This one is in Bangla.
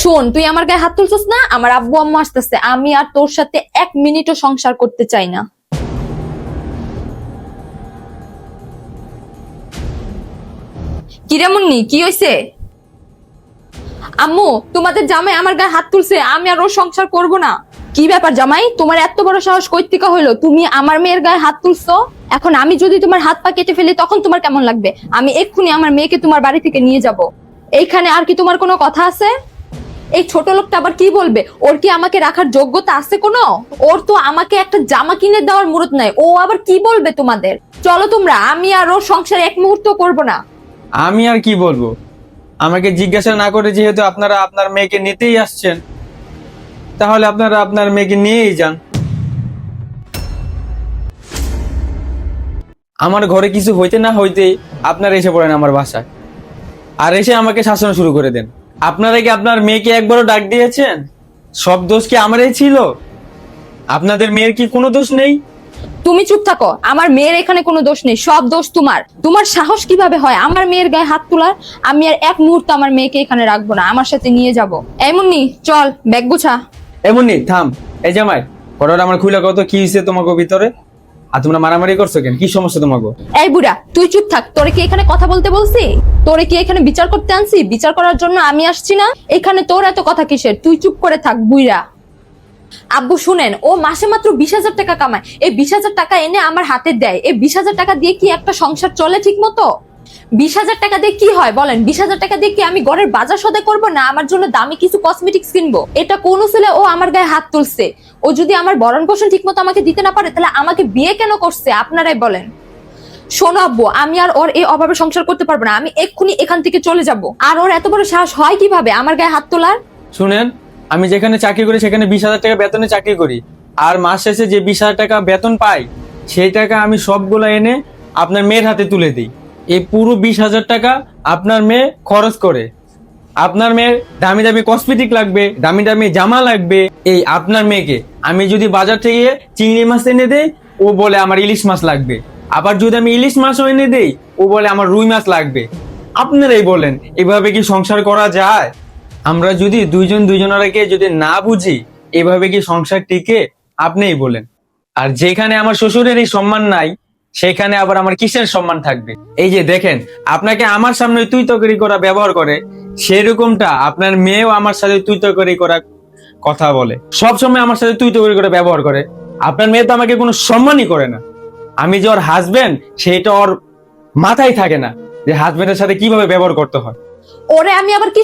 শোন, তুই আমার গায়ে হাত তুলছিস না? আমার আব্বু আম্মু আসতেছে, আমি আর তোর সাথে 1 মিনিটও সংসার করতে চাই না। কিরে মুন্নি, কি হইছে? আম্মু, তোমাদের জামাই আমার গায়ে হাত তুলছে, আমি আর ওর সংসার করব না। কি ব্যাপার জামাই, তোমার এত বড় সাহস কই থেকে হইলো? তুমি আমার মেয়ের গায়ে হাত তুলছো। এখন আমি যদি তোমার হাত পা কেটে ফেলি তখন তোমার কেমন লাগবে? আমি এক্ষুনি আমার মেয়েকে তোমার বাড়ি থেকে নিয়ে যাব। এইখানে আর কি তোমার কোনো কথা আছে? এই ছোট লোকটা আবার কি বলবে? ওর কি আমাকে রাখার যোগ্যতা আছে কোনো? ওর তো আমাকে একটা জামা কিনে দেওয়ার মুরত নাই, ও আবার কি বলবে তোমাদের? চলো তোমরা, আমি আর ওর সংসার এক মুহূর্ত করব না। আমি আর কি বলবো? আমাকে জিজ্ঞাসা না করে যেহেতু আপনারা আপনার মেয়েকে নিতেই আসছেন, তাহলে আপনারা আপনার মেয়েকে নিয়েই যান। আমার ঘরে কিছু হইতে না হইতেই আপনারা এসে পড়েন আমার বাসায়, আর এসে আমাকে শাসন শুরু করে দেন। আপনারা কি আপনার মেয়েকে একবারও ডাক দিয়েছেন? সব দোষ কি আমারই ছিল? আপনাদের মেয়ের কি কোনো দোষ নেই? তুমি চুপ থাকো, আমার মেয়ের এখানে কোনো দোষ নেই, সব দোষ তোমার। তোমার সাহস কিভাবে হয় আমার মেয়ের গায়ে হাত তোলার? আমি আর এক মুহূর্ত আমার মেয়েকে এখানে রাখবো না, আমার সাথে নিয়ে যাব। এই মুন্নি, চল ব্যাগ গুছা। এমনি থাম। এই জামাই, ঘটনা আমার খুলে কত কি হয়েছে তোমাকে ভিতরে? আর তোমরা মারামারি করছো কেন? কি সমস্যা তোমাকে? এই বুড়া, তুই চুপ থাক। তোরে কি এখানে কথা বলতে বলছি? তোরে কি এখানে বিচার করতে আনছি? বিচার করার জন্য আমি আসছি না এখানে। তোর এত কথা কিসের? তুই চুপ করে থাক বুইড়া। আব্বু শুনেন, ও মাসে মাত্র 20,000 টাকা কামায়। এই 20,000 টাকা এনে আমার হাতে দেয়। এই 20,000 টাকা দিয়ে কি একটা সংসার চলে ঠিক মতো? 20,000 টাকা দিয়ে কি হয় বলেন? 20,000 টাকা দিয়ে কি আমি ঘরের বাজার সদাই করবো, না আমার জন্য দামি কিছু কসমেটিক্স কিনবো? এটা কোন ছেলে ও আমার গায়ে হাত তুলছে? ও যদি আমার ভরণ পোষণ ঠিক মতো আমাকে দিতে না পারে, তাহলে আমাকে বিয়ে কেন করছে আপনারাই বলেন। শোনো আব্বু, আমি আর ওর এই অভাবে সংসার করতে পারবো না। আমি এক্ষুনি এখান থেকে চলে যাব। আর ওর এত বড় সাহস হয় কিভাবে আমার গায়ে হাত তোলার? শুনেন, আমি যেখানে চাকরি করি সেখানে 20,000 টাকা বেতনে চাকরি করি, আর মাস শেষে যে 20,000 টাকা বেতন পাই সেই টাকা আমি সবগুলো এনে আপনার মেয়ের হাতে তুলে দিই। এই পুরো 20,000 টাকা আপনার মেয়ে খরচ করে। আপনার মেয়ের দামি দামি কসমেটিক লাগবে, দামি দামি জামা লাগবে। এই আপনার মেয়েকে আমি যদি বাজার থেকে চিংড়ি মাছ এনে দেই, ও বলে আমার ইলিশ মাছ লাগবে। আবার যদি আমি ইলিশ মাছও এনে দেই, ও বলে আমার রুই মাছ লাগবে। আপনারাই বলেন, এভাবে কি সংসার করা যায়? আমরা যদি দুইজন দুইজনাকে যদি না বুঝি, এভাবে কি সংসার টিকে? আপনিই বলেন। আর যেখানে আমার শ্বশুরের এই সম্মান নাই, সেখানে আবার আমার কিসের সম্মান থাকবে? এই যে দেখেন, আপনাকে আমার সামনে তুই তকরি করা ব্যবহার করে, সেরকমটা আপনার মেয়েও আমার সাথে তুই তকরি করা কথা বলে, সব সময় আমার সাথে তুই তকরি করে ব্যবহার করে। আপনার মেয়ে তো আমাকে কোনো সম্মানই করে না। আমি যে ওর হাজবেন্ড, সেটা ওর মাথায় থাকে না যে হাজবেন্ডের সাথে কিভাবে ব্যবহার করতে হয়। ওরে আমি আবার কি